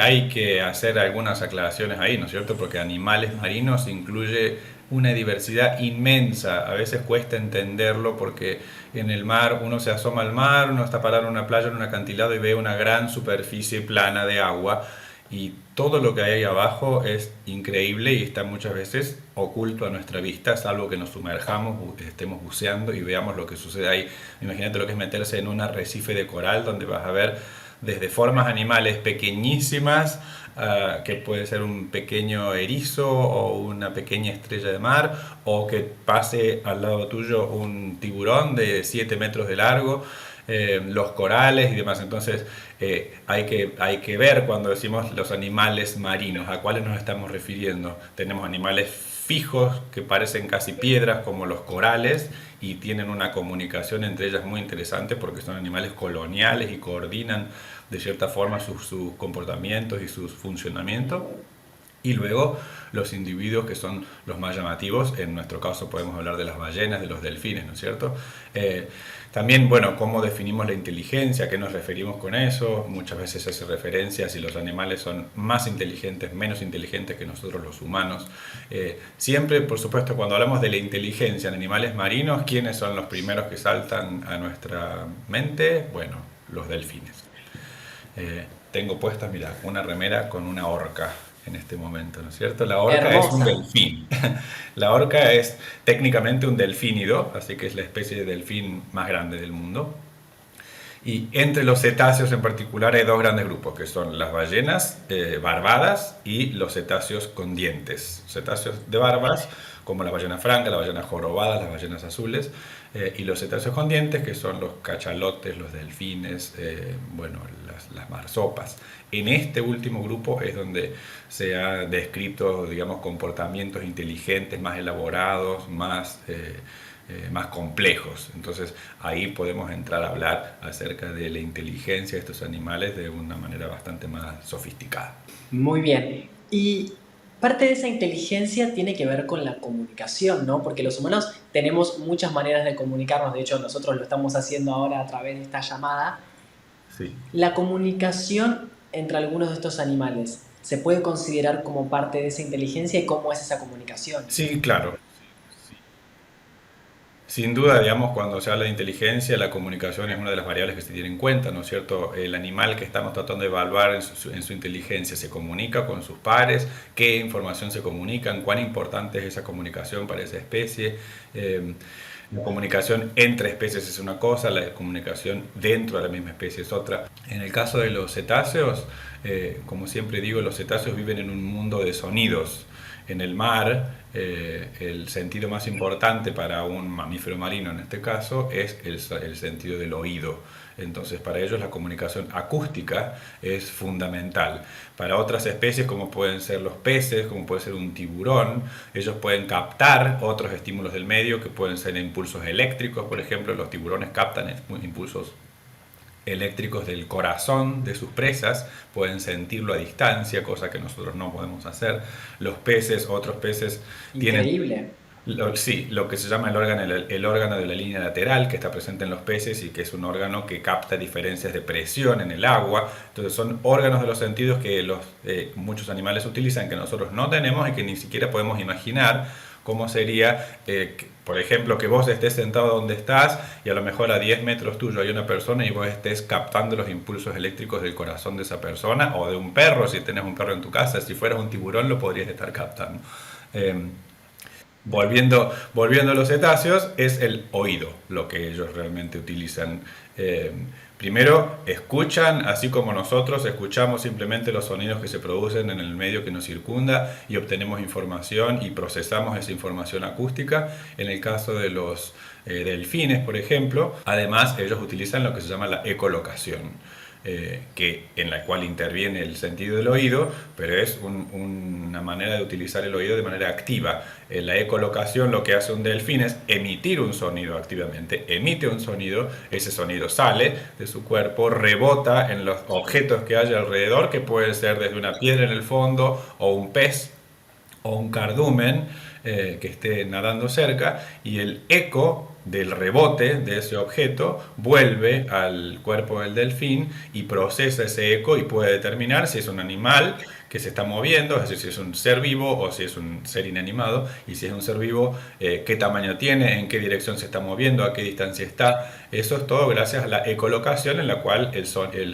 Hay que hacer algunas aclaraciones ahí, ¿no es cierto? Porque animales marinos incluye una diversidad inmensa. A veces cuesta entenderlo porque en el mar uno se asoma al mar, uno está parado en una playa, en un acantilado y ve una gran superficie plana de agua y todo lo que hay ahí abajo es increíble y está muchas veces oculto a nuestra vista, salvo que nos sumerjamos, estemos buceando y veamos lo que sucede ahí. Imagínate lo que es meterse en un arrecife de coral donde vas a ver desde formas animales pequeñísimas, que puede ser un pequeño erizo o una pequeña estrella de mar, o que pase al lado tuyo un tiburón de 7 metros de largo, los corales y demás. Entonces hay que ver cuando decimos los animales marinos, a cuáles nos estamos refiriendo. Tenemos animales fijos que parecen casi piedras como los corales y tienen una comunicación entre ellas muy interesante porque son animales coloniales y coordinan de cierta forma sus comportamientos y sus funcionamientos. Y luego los individuos que son los más llamativos, en nuestro caso podemos hablar de las ballenas, de los delfines, ¿no es cierto? También, bueno, cómo definimos la inteligencia, a qué nos referimos con eso. Muchas veces se hace referencia a si los animales son más inteligentes, menos inteligentes que nosotros los humanos. Siempre, por supuesto, cuando hablamos de la inteligencia en animales marinos, ¿quiénes son los primeros que saltan a nuestra mente? Bueno, los delfines. Tengo puesta, mira, una remera con una orca en este momento, ¿no es cierto? La orca es un Hermosa. delfín. La orca es técnicamente un delfínido, así que es la especie de delfín más grande del mundo. Y entre los cetáceos en particular hay dos grandes grupos, que son las ballenas barbadas y los cetáceos con dientes. Cetáceos de barbas, como la ballena franca, la ballena jorobada, las ballenas azules, y los cetáceos con dientes, que son los cachalotes, los delfines, bueno, las marsopas. En este último grupo es donde se ha descrito, digamos, comportamientos inteligentes, más elaborados, más complejos. Entonces ahí podemos entrar a hablar acerca de la inteligencia de estos animales de una manera bastante más sofisticada. Muy bien. Y parte de esa inteligencia tiene que ver con la comunicación, ¿no? Porque los humanos tenemos muchas maneras de comunicarnos. De hecho, nosotros lo estamos haciendo ahora a través de esta llamada. Sí. La comunicación entre algunos de estos animales se puede considerar como parte de esa inteligencia y cómo es esa comunicación. Sí, claro. Sin duda, digamos, cuando se habla de inteligencia, la comunicación es una de las variables que se tiene en cuenta, ¿no es cierto? El animal que estamos tratando de evaluar en su inteligencia se comunica con sus pares, qué información se comunican, cuán importante es esa comunicación para esa especie. Eh, la comunicación entre especies es una cosa, la comunicación dentro de la misma especie es otra. En el caso de los cetáceos, como siempre digo, los cetáceos viven en un mundo de sonidos. En el mar, el sentido más importante para un mamífero marino en este caso es el sentido del oído. Entonces para ellos la comunicación acústica es fundamental. Para otras especies como pueden ser los peces, como puede ser un tiburón, ellos pueden captar otros estímulos del medio que pueden ser impulsos eléctricos, por ejemplo, los tiburones captan impulsos eléctricos del corazón de sus presas, pueden sentirlo a distancia, cosa que nosotros no podemos hacer. Los peces, otros peces, tienen Increíble. sí, lo que se llama el órgano de la línea lateral, que está presente en los peces y que es un órgano que capta diferencias de presión en el agua. Entonces son órganos de los sentidos que muchos animales utilizan, que nosotros no tenemos y que ni siquiera podemos imaginar cómo sería, por ejemplo, que vos estés sentado donde estás y a lo mejor a 10 metros tuyo hay una persona y vos estés captando los impulsos eléctricos del corazón de esa persona o de un perro, si tenés un perro en tu casa, si fueras un tiburón lo podrías estar captando. Eh, volviendo a los cetáceos, es el oído lo que ellos realmente utilizan. Eh, Primero, escuchan, así como nosotros escuchamos simplemente los sonidos que se producen en el medio que nos circunda y obtenemos información y procesamos esa información acústica. En el caso de los delfines, por ejemplo, además ellos utilizan lo que se llama la ecolocación, en la cual interviene el sentido del oído, pero es una manera de utilizar el oído de manera activa. La ecolocación lo que hace un delfín es emitir un sonido activamente, emite un sonido, ese sonido sale de su cuerpo, rebota en los objetos que hay alrededor, que puede ser desde una piedra en el fondo o un pez o un cardumen que esté nadando cerca, y el eco del rebote de ese objeto vuelve al cuerpo del delfín y procesa ese eco y puede determinar si es un animal que se está moviendo, es decir, si es un ser vivo o si es un ser inanimado, y si es un ser vivo, qué tamaño tiene, en qué dirección se está moviendo, a qué distancia está. Eso es todo gracias a la ecolocación en la cual el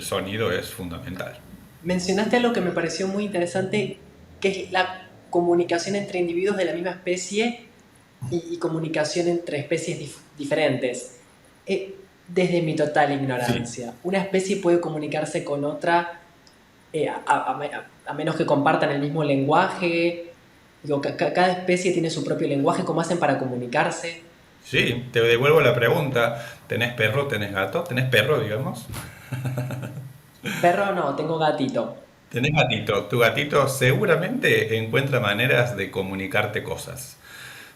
sonido es fundamental. Mencionaste algo que me pareció muy interesante, que es la comunicación entre individuos de la misma especie y comunicación entre especies diferentes. Desde mi total Sí, ignorancia, ¿una especie puede comunicarse con otra a menos que compartan el mismo lenguaje? Digo, cada especie tiene su propio lenguaje. ¿Cómo hacen para comunicarse? sí, te devuelvo la pregunta. ¿Tenés perro, tenés gato? ¿Tenés perro, digamos? Perro no, tengo gatito. Tenés gatito. Tu gatito seguramente encuentra maneras de comunicarte cosas.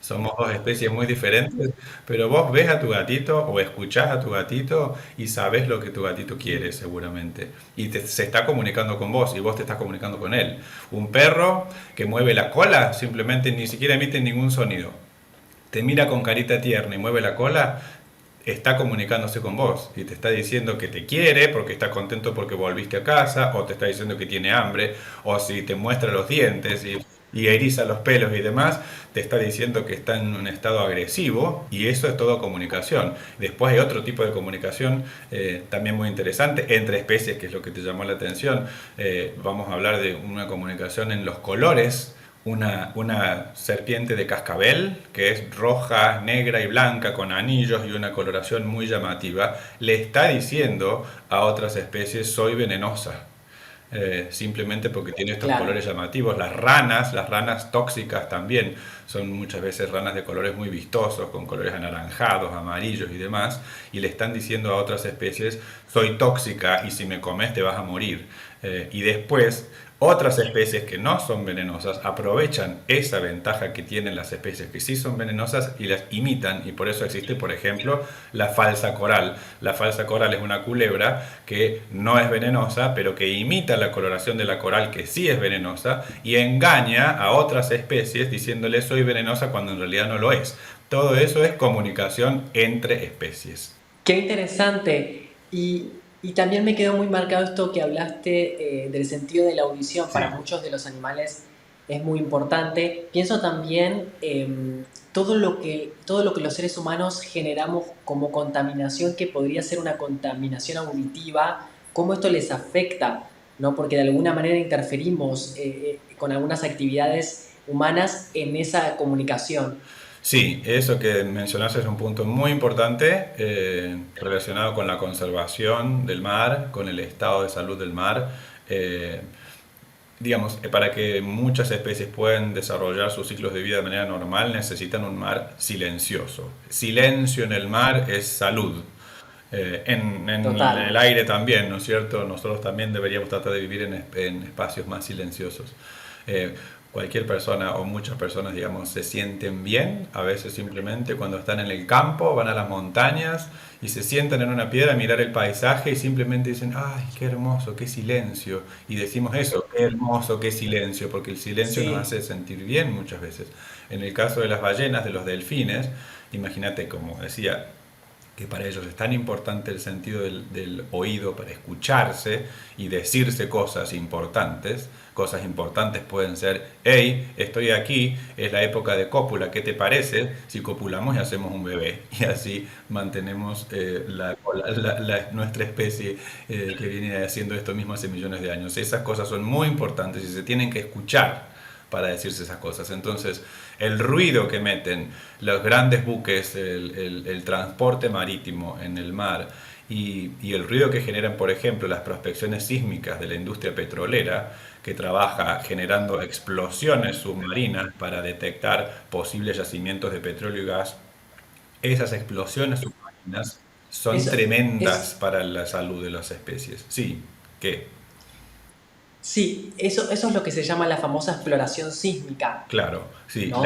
Somos dos especies muy diferentes, pero vos ves a tu gatito o escuchás a tu gatito y sabes lo que tu gatito quiere seguramente. Y se está comunicando con vos y vos te estás comunicando con él. Un perro que mueve la cola simplemente ni siquiera emite ningún sonido. Te mira con carita tierna y mueve la cola, está comunicándose con vos y te está diciendo que te quiere porque está contento porque volviste a casa, o te está diciendo que tiene hambre, o si te muestra los dientes y eriza los pelos y demás, te está diciendo que está en un estado agresivo, y eso es todo comunicación. Después hay otro tipo de comunicación también muy interesante entre especies, que es lo que te llamó la atención. Vamos a hablar de una comunicación en los colores. Una serpiente de cascabel, que es roja, negra y blanca con anillos y una coloración muy llamativa, le está diciendo a otras especies: soy venenosa. Simplemente porque tiene estos Claro. colores llamativos. Las ranas tóxicas también, son muchas veces ranas de colores muy vistosos, con colores anaranjados, amarillos y demás, y le están diciendo a otras especies: soy tóxica y si me comes te vas a morir. Y después otras especies que no son venenosas aprovechan esa ventaja que tienen las especies que sí son venenosas y las imitan, y por eso existe, por ejemplo, la falsa coral. La falsa coral es una culebra que no es venenosa, pero que imita la coloración de la coral, que sí es venenosa, y engaña a otras especies diciéndole soy venenosa cuando en realidad no lo es. Todo eso es comunicación entre especies. Qué interesante. Y también me quedó muy marcado esto que hablaste del sentido de la audición. Para Sí. muchos de los animales es muy importante. Pienso también todo lo que los seres humanos generamos como contaminación, que podría ser una contaminación auditiva, cómo esto les afecta, ¿no? Porque de alguna manera interferimos con algunas actividades humanas en esa comunicación. Sí, eso que mencionaste es un punto muy importante relacionado con la conservación del mar, con el estado de salud del mar. Eh, digamos, para que muchas especies puedan desarrollar sus ciclos de vida de manera normal, necesitan un mar silencioso. Silencio en el mar es salud. En Total. el aire también, ¿no es cierto? Nosotros también deberíamos tratar de vivir en espacios más silenciosos. Eh, Cualquier persona o muchas personas, digamos, se sienten bien, a veces simplemente cuando están en el campo, van a las montañas y se sientan en una piedra a mirar el paisaje y simplemente dicen: ¡ay, qué hermoso, qué silencio! Y decimos eso: qué hermoso, qué silencio, porque el silencio nos Sí. hace sentir bien muchas veces. En el caso de las ballenas, de los delfines, imagínate, como decía, que para ellos es tan importante el sentido del oído para escucharse y decirse cosas importantes. Cosas importantes pueden ser: hey, estoy aquí, es la época de cópula, ¿qué te parece si copulamos y hacemos un bebé? Y así mantenemos nuestra especie que viene haciendo esto mismo hace millones de años. Esas cosas son muy importantes y se tienen que escuchar para decirse esas cosas. Entonces, el ruido que meten los grandes buques, el transporte marítimo en el mar, y el ruido que generan, por ejemplo, las prospecciones sísmicas de la industria petrolera, que trabaja generando explosiones submarinas para detectar posibles yacimientos de petróleo y gas, esas explosiones submarinas son Eso tremendas es, para la salud de las especies. Sí, ¿qué? sí, eso es lo que se llama la famosa exploración sísmica, Claro, sí, ¿no?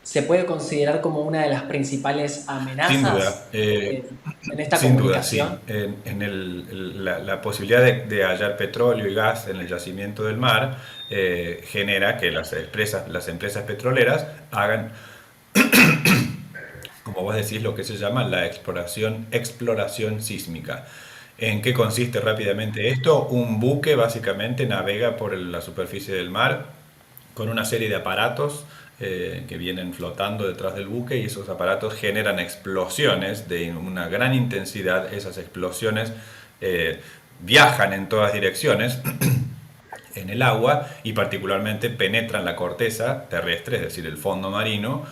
Se puede considerar como una de las principales sin duda. amenazas en esta Sin duda, sí. comunicación. La posibilidad de hallar petróleo y gas en el yacimiento del mar genera que las empresas petroleras hagan como como vos decís, lo que se llama la exploración sísmica. ¿En qué consiste rápidamente esto? Un buque básicamente navega por la superficie del mar con una serie de aparatos que vienen flotando detrás del buque, y esos aparatos generan explosiones de una gran intensidad. Esas explosiones eh, viajan en todas direcciones en el agua y particularmente penetran la corteza terrestre, es decir, el fondo marino,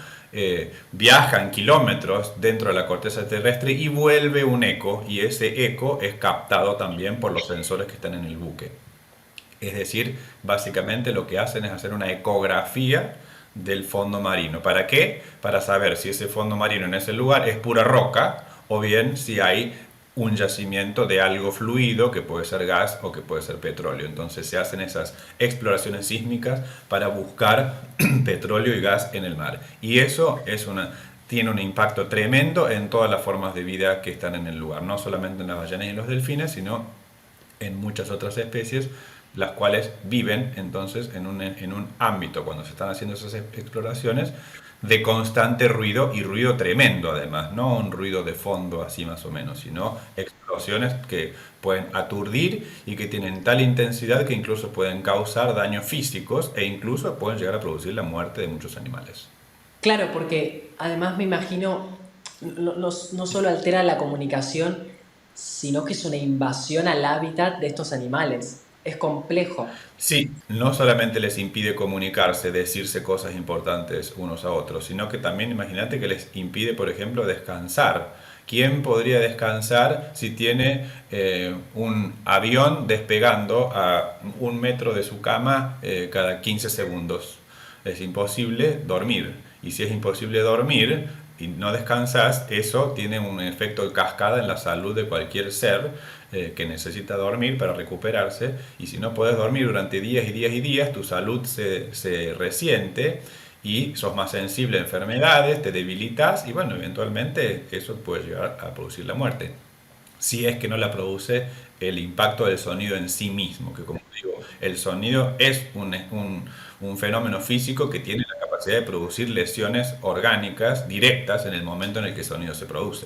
viajan kilómetros dentro de la corteza terrestre y vuelve un eco, y ese eco es captado también por los sensores que están en el buque. Es decir, básicamente lo que hacen es hacer una ecografía del fondo marino. ¿Para qué? Para saber si ese fondo marino en ese lugar es pura roca o bien si hay un yacimiento de algo fluido, que puede ser gas o que puede ser petróleo. Entonces se hacen esas exploraciones sísmicas para buscar petróleo y gas en el mar. Y eso tiene un impacto tremendo en todas las formas de vida que están en el lugar, no solamente en las ballenas y en los delfines, sino en muchas otras especies, las cuales viven entonces en un ámbito, cuando se están haciendo esas exploraciones, de constante ruido, y ruido tremendo además, no un ruido de fondo así más o menos, sino explosiones que pueden aturdir y que tienen tal intensidad que incluso pueden causar daños físicos e incluso pueden llegar a producir la muerte de muchos animales. Claro, porque además me imagino, no solo altera la comunicación, sino que es una invasión al hábitat de estos animales. Es complejo. Sí, no solamente les impide comunicarse, decirse cosas importantes unos a otros, sino que también imagínate que les impide, por ejemplo, descansar. ¿Quién podría descansar si tiene un avión despegando a 1 metro de su cama cada 15 segundos? Es imposible dormir. Y si es imposible dormir y no descansas, eso tiene un efecto de cascada en la salud de cualquier ser que necesita dormir para recuperarse. Y si no puedes dormir durante días y días y días, tu salud se resiente y sos más sensible a enfermedades, te debilitas y bueno, eventualmente eso puede llegar a producir la muerte, si es que no la produce el impacto del sonido en sí mismo, que como digo, el sonido es un fenómeno físico que tiene la capacidad de producir lesiones orgánicas directas en el momento en el que el sonido se produce.